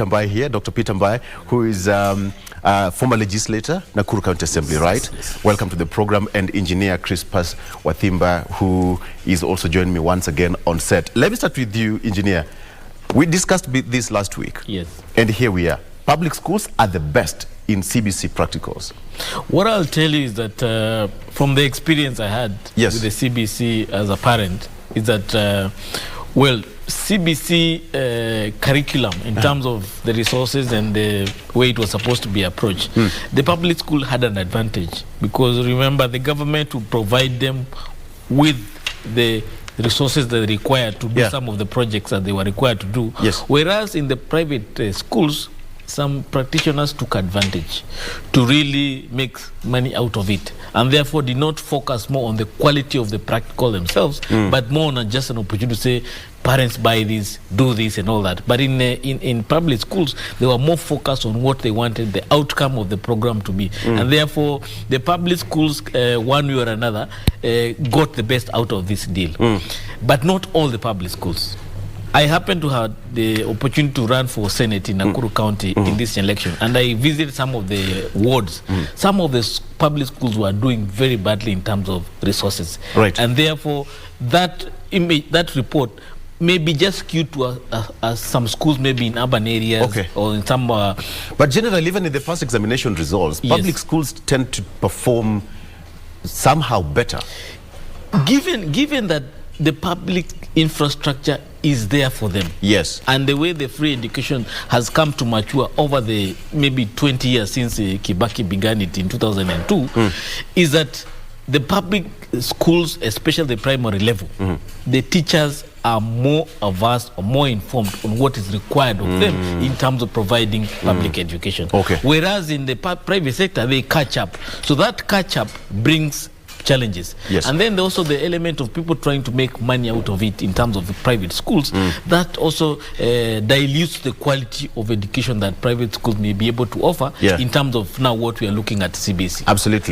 Mbai here, Dr. Peter Mbai, who is former legislator, Nakuru County Assembly, right? Yes. Welcome to the program. And engineer Eng.Crispus Wathimba, who is also joining me once again on set. Let me start with you, engineer. We discussed this last week. Yes. And here we are. Public schools are the best in CBC practicals. What I'll tell you is that from the experience I had with the CBC as a parent, is that, well, CBC curriculum in terms of the resources and the way it was supposed to be approached, the public school had an advantage because remember the government would provide them with the resources that they required to do some of the projects that they were required to do. Yes. Whereas in the private schools, some practitioners took advantage to really make money out of it and therefore did not focus more on the quality of the practical themselves, but more on just an opportunity to say, parents buy this, do this and all that. But in public schools, they were more focused on what they wanted the outcome of the program to be. And therefore, the public schools, one way or another, got the best out of this deal. But not all the public schools. I happened to have the opportunity to run for Senate in Nakuru County in this election, and I visited some of the wards. Some of the public schools were doing very badly in terms of resources. Right. And therefore, that image, that report may be just skewed to some schools maybe in urban areas or in some... but generally, even in the past examination results, public schools tend to perform somehow better. Given that the public infrastructure is there for them. Yes. And the way the free education has come to mature over the maybe 20 years since Kibaki began it in 2002, is that the public schools, especially the primary level, the teachers are more averse or more informed on what is required of them in terms of providing public education. Whereas in the private sector, they catch up. So that catch up brings challenges. Yes. And then also the element of people trying to make money out of it in terms of the private schools, that also dilutes the quality of education that private schools may be able to offer in terms of now what we are looking at CBC. Absolutely.